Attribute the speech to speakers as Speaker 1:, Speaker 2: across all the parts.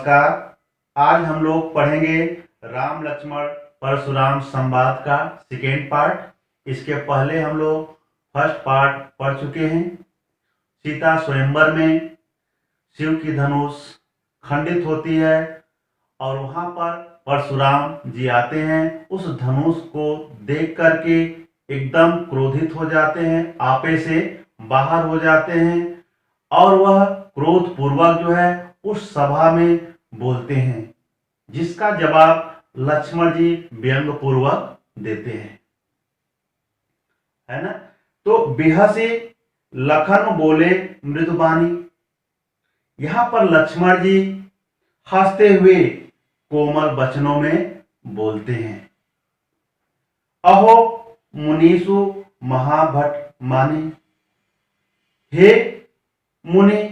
Speaker 1: नमस्कार। आज हम लोग पढ़ेंगे राम लक्ष्मण परशुराम संवाद का सेकेंड पार्ट। इसके पहले हम लोग फर्स्ट पार्ट पढ़ चुके हैं। सीता स्वयंवर में शिव की धनुष खंडित होती है और वहां पर परशुराम जी आते हैं। उस धनुष को देख करके एकदम क्रोधित हो जाते हैं, आपे से बाहर हो जाते हैं और वह क्रोध पूर्वक जो है उस सभा में बोलते हैं, जिसका जवाब लक्ष्मण जी व्यंग पूर्वक देते हैं, है ना। तो बिहसे लखन बोले मृदुबानी। यहां पर लक्ष्मण जी हंसते हुए कोमल वचनों में बोलते हैं। अहो मुनीसु महाभट माने। हे मुनि,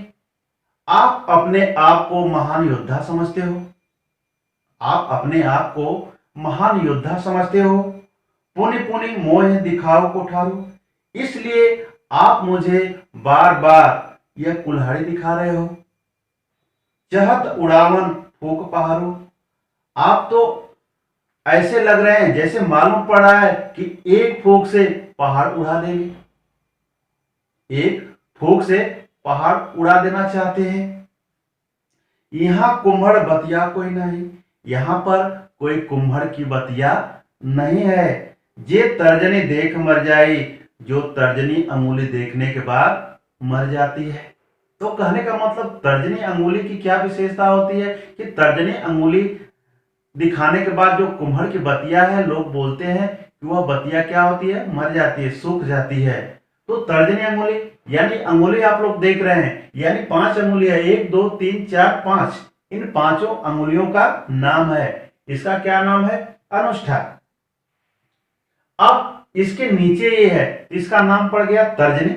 Speaker 1: आप अपने आप को महान योद्धा समझते हो। आप अपने आप को महान योद्धा समझते हो। पुनि पुनि मोह दिखाओ कोठारो। इसलिए आप मुझे बार बार यह कुल्हाड़ी दिखा रहे हो। चहत उड़ावन फूक पहाड़ो। आप तो ऐसे लग रहे हैं जैसे मालूम पड़ रहा है कि एक फूक से पहाड़ उड़ा देंगे। एक फूक से पहाड़ उड़ा देना चाहते हैं। यहां कुम्हड़ बतिया कोई नहीं। यहां पर कोई कुम्हड़ की बतिया नहीं है। जे तर्जनी देख मर जाई, जो तर्जनी अंगुली देखने के बाद मर जाती है। तो कहने का मतलब तर्जनी अंगुली की क्या विशेषता होती है कि तर्जनी अंगुली दिखाने के बाद जो कुम्हड़ की बतिया है, लोग बोलते हैं कि वह बतिया क्या होती है, मर जाती है, सूख जाती है। तो तर्जनी अंगुली यानी अंगुली आप लोग देख रहे हैं, यानी 5 अंगुली है, 1 2 3 4 5। इन 5 अंगुलियों का नाम है, इसका क्या नाम है, अनुष्ठा। अब इसके नीचे ये है, इसका नाम पड़ गया तर्जनी।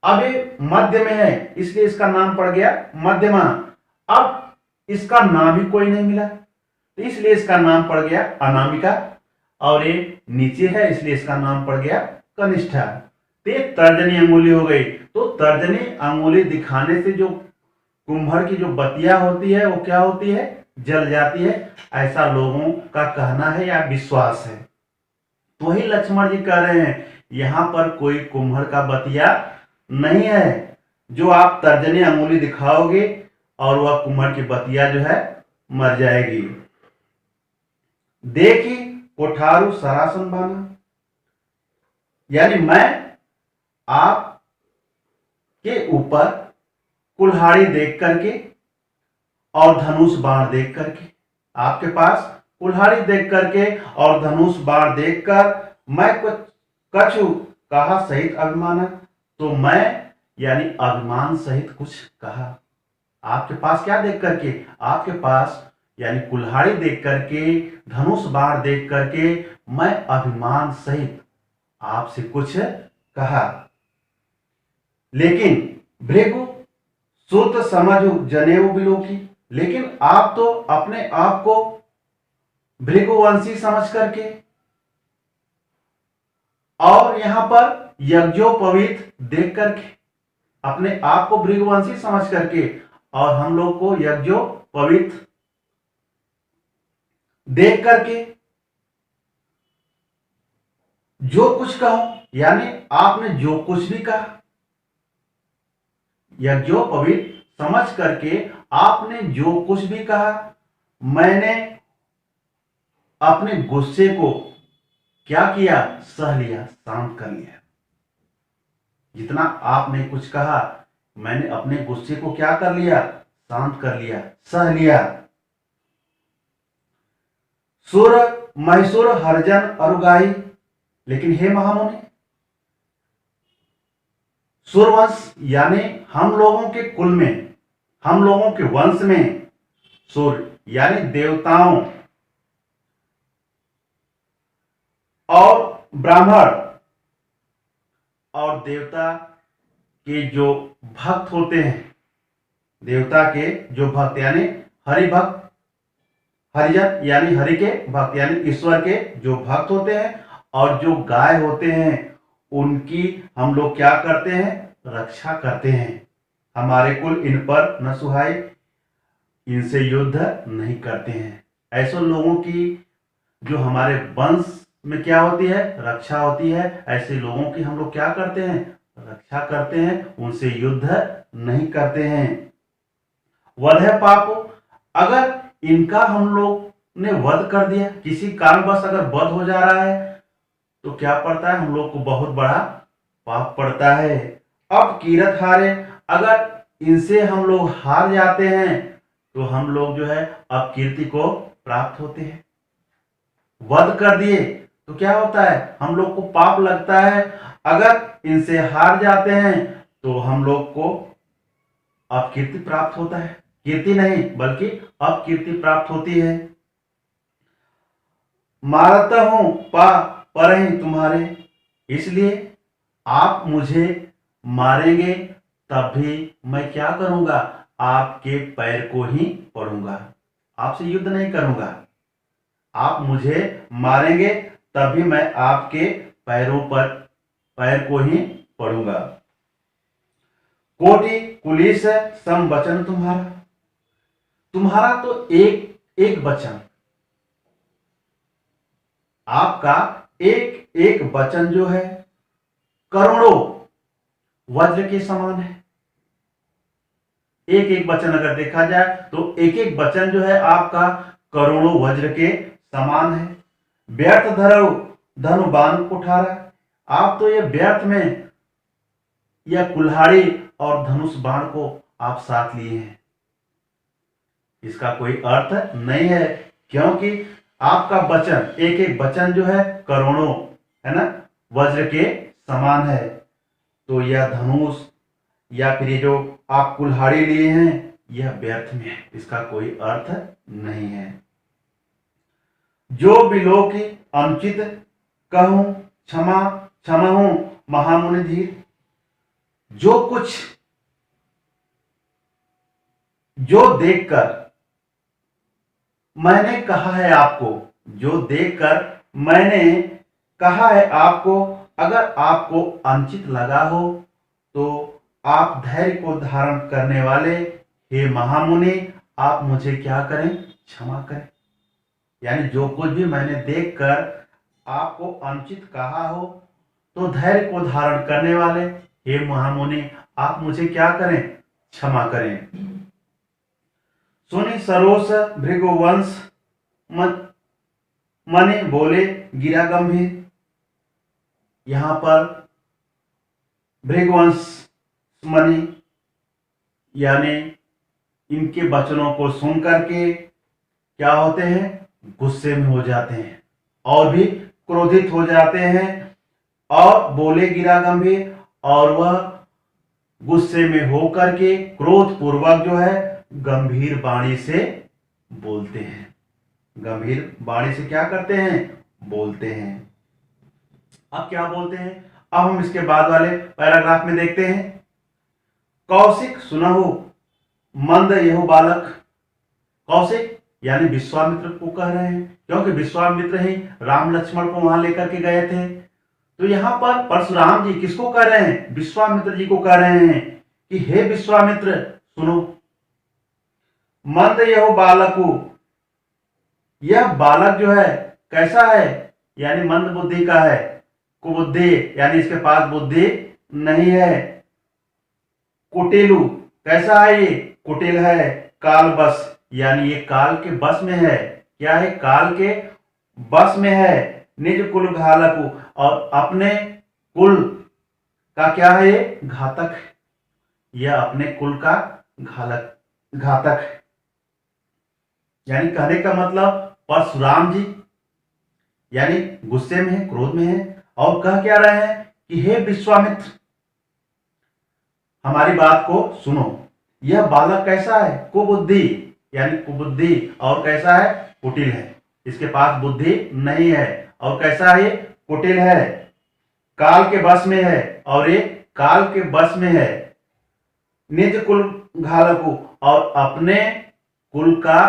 Speaker 1: अब ये मध्य में है, इसलिए इसका नाम पड़ गया मध्यमा। अब इसका नाम ही कोई नहीं मिला, तो इसलिए इसका नाम पड़ गया अनामिका। और ये नीचे है, इसलिए इसका नाम पड़ गया कनिष्ठा। तो ये तर्जनी अंगुली हो गई। तो तर्जनी अंगुली दिखाने से जो कुम्हड़ की जो बतिया होती है वो क्या होती है, जल जाती है, ऐसा लोगों का कहना है या विश्वास है। तो वही लक्ष्मण जी कह रहे हैं, यहां पर कोई कुम्हड़ का बतिया नहीं है। जो आप तर्जनी अंगुली दिखाओगे और वह कुम्हड़ की बतिया जो है मर जाएगी। देखी कोठारू सरासन बाना, यानी मैं आप के ऊपर कुल्हाड़ी देख करके और धनुष बाण देख करके, आपके पास कुल्हाड़ी देख करके और धनुष बाण देखकर मैं कुछ कछु कहा सहित अभिमान। तो मैं यानी अभिमान सहित कुछ कहा। आपके पास क्या देख करके, आपके पास यानी कुल्हाड़ी देख करके, धनुष बाण देख करके मैं अभिमान सहित आपसे कुछ कहा। लेकिन भृगु सुत समझ जनेऊ बिलोकी। लेकिन आप तो अपने आप को भृगुवंशी समझ करके और यहां पर यज्ञोपवीत देख करके, अपने आप को भृगुवंशी समझ करके और हम लोग को यज्ञोपवीत देख करके जो कुछ कहो, यानी आपने जो कुछ भी कहा, यज्ञोपवीत समझ करके आपने जो कुछ भी कहा, मैंने अपने गुस्से को क्या किया, सह लिया, शांत कर लिया। जितना आपने कुछ कहा, मैंने अपने गुस्से को क्या कर लिया, शांत कर लिया, सह लिया। सुर मैसूर हरजन अरुगाई। लेकिन हे महामुनि, सूरवंश यानी हम लोगों के कुल में, हम लोगों के वंश में सूर्य यानी देवताओं और ब्राह्मण और देवता के जो भक्त होते हैं, देवता के जो भक्त यानी हरि भक्त, हरिजन यानी हरि के भक्त यानी ईश्वर के जो भक्त होते हैं, और जो गाय होते हैं उनकी हम लोग क्या करते हैं, रक्षा करते हैं। हमारे कुल इन पर न सुहाई। इनसे युद्ध नहीं करते हैं। ऐसे लोगों की जो हमारे वंश में क्या होती है, रक्षा होती है। ऐसे लोगों की हम लोग क्या करते हैं, रक्षा करते हैं, उनसे युद्ध नहीं करते हैं। वध है पाप। अगर इनका हम लोग ने वध कर दिया, किसी कारणवश अगर वध हो जा रहा है, तो क्या पड़ता है, हम लोग को बहुत बड़ा पाप पड़ता है। अब कीरत हारे, अगर इनसे हम लोग हार जाते हैं तो हम लोग जो है अपकीर्ति को प्राप्त होते हैं। वध कर दिए तो क्या होता है, हम लोग को पाप लगता है। अगर इनसे हार जाते हैं तो हम लोग को अपकीर्ति प्राप्त होता है। कीर्ति नहीं बल्कि अपकीर्ति प्राप्त होती है। मारता हूं पर ही तुम्हारे, इसलिए आप मुझे मारेंगे तब भी मैं क्या करूंगा, आपके पैर को ही पड़ूंगा, आपसे युद्ध नहीं करूंगा। आप मुझे मारेंगे तभी मैं आपके पैर को ही पड़ूंगा। कोटि कुलिस सम वचन तुम्हारा, तुम्हारा तो एक एक वचन, आपका एक एक वचन जो है करोड़ों वज्र के समान है। एक एक वचन अगर देखा जाए तो एक एक वचन जो है आपका करोड़ों वज्र के समान है। व्यर्थ धरो धनु बाण कुठारा, आप तो ये व्यर्थ में या कुल्हाड़ी और धनुष बाण को आप साथ लिए हैं, इसका कोई अर्थ नहीं है। क्योंकि आपका वचन एक एक वचन जो है करोड़ों है ना वज्र के समान है। तो यह धनुष या फिर ये जो आप कुल्हाड़ी लिए हैं यह व्यर्थ में है, इसका कोई अर्थ नहीं है। जो बिलो की अनुचित कहूं क्षमा क्षमा हूं महामुनि धीर, जो देखकर मैंने कहा है आपको, जो देखकर मैंने कहा है आपको, अगर आपको अनुचित लगा हो तो आप धैर्य को धारण करने वाले हे महामुनि, आप मुझे क्या करें, क्षमा करें। यानी जो कुछ भी मैंने देखकर आपको अनुचित कहा हो तो धैर्य को धारण करने वाले हे महामुनि, आप मुझे क्या करें, क्षमा करें। सुनि सरोस भृगुवंश मने बोले गिरा गंभीर, यहां पर भृगुवंश मणि यानी इनके वचनों को सुन करके क्या होते हैं, गुस्से में हो जाते हैं और भी क्रोधित हो जाते हैं। और बोले गिरा गंभीर, और वह गुस्से में होकर के क्रोध पूर्वक जो है गंभीर वाणी से बोलते हैं। गंभीर वाणी से क्या करते हैं, बोलते हैं। अब क्या बोलते हैं, अब हम इसके बाद वाले पैराग्राफ में देखते हैं। कौशिक सुनहु मंद यहु बालक, कौशिक यानी विश्वामित्र को कह रहे हैं, क्योंकि विश्वामित्र ही राम लक्ष्मण को वहां लेकर के गए थे। तो यहां पर परशुराम जी किसको कह रहे हैं, विश्वामित्र जी को कह रहे हैं कि हे विश्वामित्र सुनो। मंद यह बालकु, यह बालक जो है कैसा है, यानी मंद बुद्धि का है, कुबुद्धि यानी इसके पास बुद्धि नहीं है। कुटिलु कैसा है, ये कुटिल है। काल बस यानी ये काल के बस में है, क्या है, काल के बस में है। निज कुल घालकु, और अपने कुल का क्या है, ये घातक है, यह अपने कुल का घातक है। यानी कहने का मतलब परशुराम जी यानी गुस्से में है, क्रोध में है, और कह क्या रहे हैं कि हे विश्वामित्र हमारी बात को सुनो। यह बालक कैसा है, कुबुद्धि यानी कुबुद्धि, और कैसा है, कुटिल है, इसके पास बुद्धि नहीं है, और कैसा है, कुटिल है, काल के बस में है, और ये काल के बस में है। निज कुल घालकु, और अपने कुल का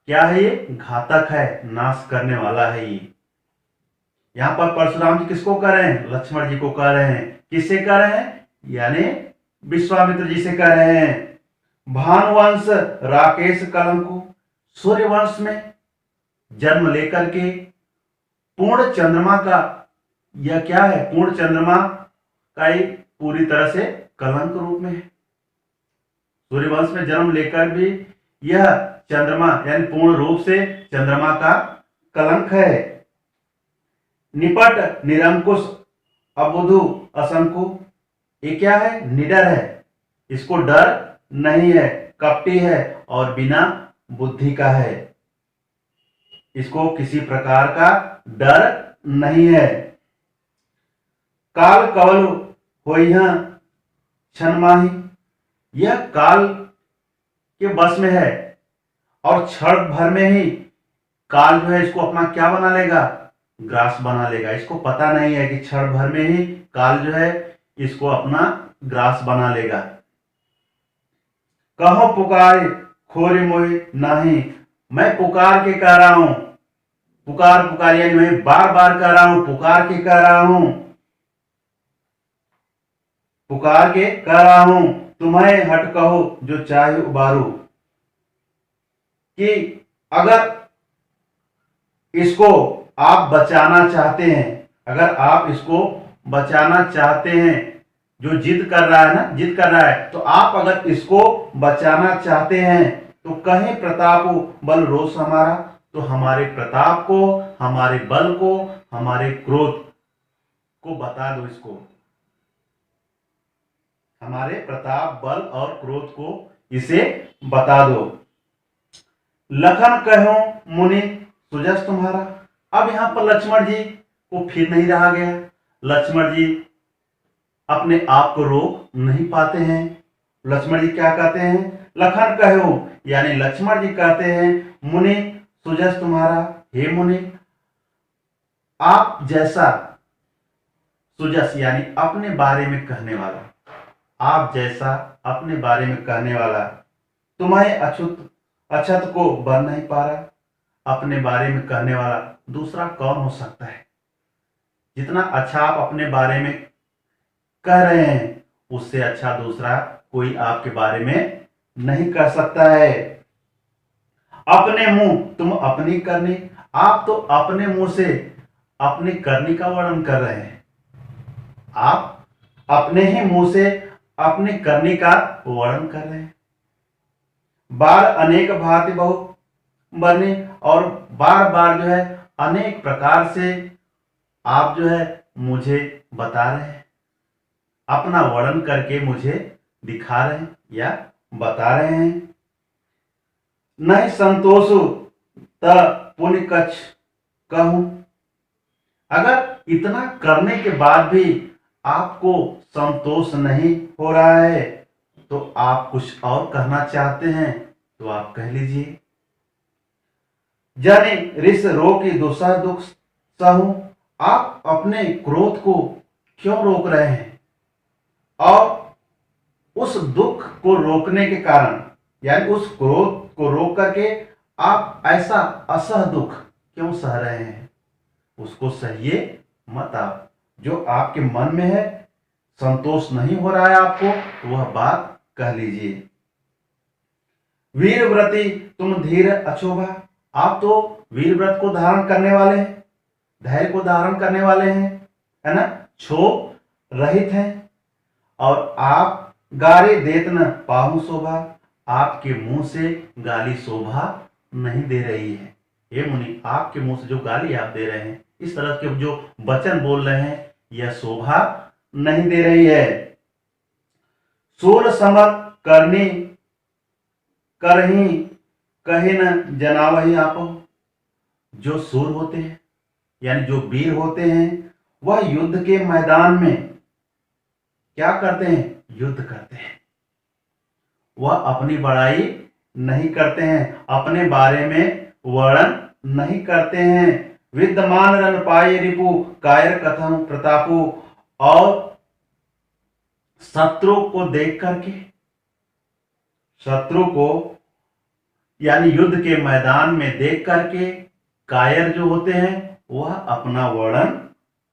Speaker 1: क्या है, ये घातक है, नाश करने वाला है ये। यहां पर परशुराम जी किसको कह रहे हैं, लक्ष्मण जी को कह रहे हैं। किससे कह रहे हैं, यानी विश्वामित्र जी से कह रहे हैं। भानुवंश राकेश कलंको, सूर्यवंश में जन्म लेकर के पूर्ण चंद्रमा का, यह क्या है, पूर्ण चंद्रमा का ही पूरी तरह से कलंक रूप में है। सूर्यवंश में जन्म लेकर भी यह चंद्रमा यानी पूर्ण रूप से चंद्रमा का कलंक है। निपट निरंकुश अबुधु असंकु, ये क्या है, निडर है, इसको डर नहीं है, कपटी है और बिना बुद्धि का है, इसको किसी प्रकार का डर नहीं है। काल कवल होइहा क्षणमाही, यह काल के बस में है और क्षण भर में ही काल जो है इसको अपना क्या बना लेगा, ग्रास बना लेगा। इसको पता नहीं है कि क्षण भर में ही काल जो है इसको अपना ग्रास बना लेगा। कहो पुकारे खोरे मोहे नाही, मैं पुकार के कह रहा हूं, पुकार पुकार यानी मैं बार बार कह रहा हूं, पुकार के कह रहा हूं, पुकार के कह रहा हूं, तुम्हें हट कहो जो चाहे उबारू, कि अगर इसको आप बचाना चाहते हैं, अगर आप इसको बचाना चाहते हैं, जो जिद कर रहा है ना, जिद कर रहा है, तो आप अगर इसको बचाना चाहते हैं तो कहीं प्रताप बल रोष हमारा, तो हमारे प्रताप को, हमारे बल को, हमारे क्रोध को बता दो, इसको हमारे प्रताप बल और क्रोध को इसे बता दो। लखन कहो मुनि सुजस तुम्हारा, अब यहां पर लक्ष्मण जी को फिर नहीं रहा गया। लक्ष्मण जी अपने आप को रोक नहीं पाते हैं। लक्ष्मण जी क्या कहते हैं, लखन कहो यानी लक्ष्मण जी कहते हैं मुनि सुजस तुम्हारा, हे मुनि आप जैसा, सुजस यानी अपने बारे में कहने वाला, आप जैसा अपने बारे में कहने वाला, तुम्हें अछूत अछत को बन नहीं पा रहा, अपने बारे में कहने वाला दूसरा कौन हो सकता है। जितना अच्छा आप अपने बारे में कह रहे हैं उससे अच्छा दूसरा कोई आपके बारे में नहीं कह सकता है। अपने मुंह तुम अपनी करनी, आप तो अपने मुंह से अपनी करनी का वर्णन कर रहे हैं, आप अपने ही मुंह से अपनी करनी का वर्णन कर रहे हैं। बार अनेक भांति बहु बने, और बार बार जो है अनेक प्रकार से आप जो है मुझे बता रहे हैं, अपना वर्णन करके मुझे दिखा रहे हैं या बता रहे हैं। नहीं संतोष त पुण्य कछ कहूं, अगर इतना करने के बाद भी आपको संतोष नहीं हो रहा है तो आप कुछ और कहना चाहते हैं तो आप कह लीजिए। जाने रिस रोकी दूसरा दुख सहूं, आप अपने क्रोध को क्यों रोक रहे हैं, और उस दुख को रोकने के कारण यानी उस क्रोध को रोक करके आप ऐसा असह दुख क्यों सह रहे हैं, उसको सहिए मत। आप जो आपके मन में है, संतोष नहीं हो रहा है आपको, तो वह बात कह लीजिए। वीर व्रति तुम धीर अछोभा, आप तो वीर व्रत को धारण करने वाले हैं, धैर्य को धारण करने वाले हैं, है ना, क्षोभ रहित हैं, और आप गारे देत न पाहु शोभा, आपके मुंह से गाली शोभा नहीं दे रही है। हे मुनि, आपके मुंह से जो गाली आप दे रहे हैं, इस तरह के जो वचन बोल रहे हैं, यह शोभा नहीं दे रही है। सूर समर करनी करही कहे न जनावही आपो, जो सूर होते हैं यानी जो वीर होते हैं, वह युद्ध के मैदान में क्या करते हैं, युद्ध करते हैं। वह अपनी बड़ाई नहीं करते हैं, अपने बारे में वर्णन नहीं करते हैं। विद्यमान रन पाए रिपु कायर कथम प्रतापु, और शत्रु को देख करके, शत्रु को यानी युद्ध के मैदान में देख करके कायर जो होते हैं वह अपना वर्णन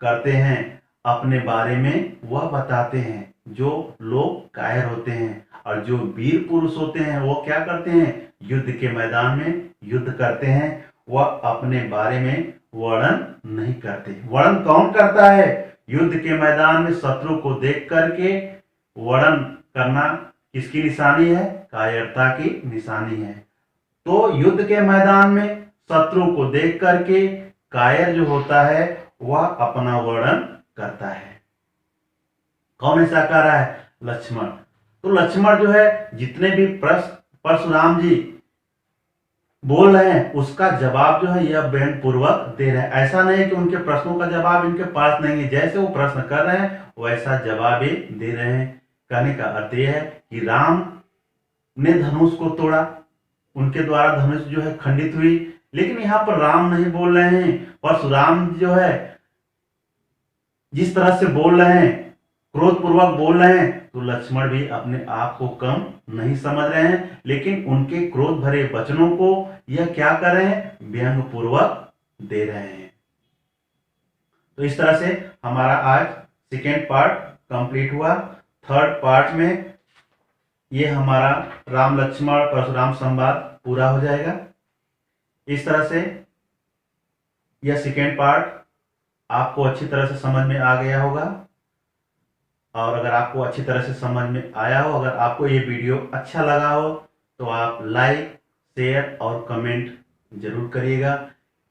Speaker 1: करते हैं, अपने बारे में वह बताते हैं। जो लोग कायर होते हैं, और जो वीर पुरुष होते हैं वो क्या करते हैं, युद्ध के मैदान में युद्ध करते हैं। वह अपने बारे में वर्णन नहीं करते। वर्णन कौन करता है, युद्ध के मैदान में शत्रु को देख करके वर्णन करना किसकी निशानी है, कायरता की निशानी है। तो युद्ध के मैदान में शत्रु को देख करके कायर जो होता है वह अपना वर्णन करता है। कौन ऐसा कर रहा है, लक्ष्मण। तो लक्ष्मण जो है जितने भी प्रश्न परशुराम जी बोल रहे हैं उसका जवाब जो है यह व्यंग पूर्वक दे रहे हैं। ऐसा नहीं है कि उनके प्रश्नों का जवाब इनके पास नहीं है, जैसे वो प्रश्न कर रहे हैं वैसा जवाब ही दे रहे हैं। कहने का अर्थ यह है कि राम ने धनुष को तोड़ा, उनके द्वारा धनुष जो है खंडित हुई, लेकिन यहाँ पर राम नहीं बोल रहे हैं, परशुराम जो है जिस तरह से बोल रहे हैं, क्रोध पूर्वक बोल रहे हैं, तो लक्ष्मण भी अपने आप को कम नहीं समझ रहे हैं, लेकिन उनके क्रोध भरे वचनों को यह क्या कर रहे हैं, व्यंग पूर्वक दे रहे हैं। तो इस तरह से हमारा आज सेकेंड पार्ट कंप्लीट हुआ। थर्ड पार्ट में ये हमारा राम लक्ष्मण परशुराम संवाद पूरा हो जाएगा। इस तरह से यह सेकेंड पार्ट आपको अच्छी तरह से समझ में आ गया होगा, और अगर आपको अच्छी तरह से समझ में आया हो, अगर आपको ये वीडियो अच्छा लगा हो तो आप लाइक शेयर और कमेंट जरूर करिएगा,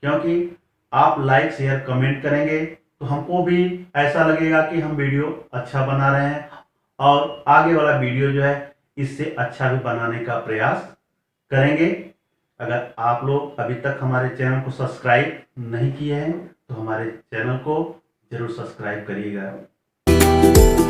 Speaker 1: क्योंकि आप लाइक शेयर कमेंट करेंगे तो हमको भी ऐसा लगेगा कि हम वीडियो अच्छा बना रहे हैं, और आगे वाला वीडियो जो है इससे अच्छा भी बनाने का प्रयास करेंगे। अगर आप लोग अभी तक हमारे चैनल को सब्सक्राइब नहीं किए हैं तो हमारे चैनल को जरूर सब्सक्राइब करिएगा।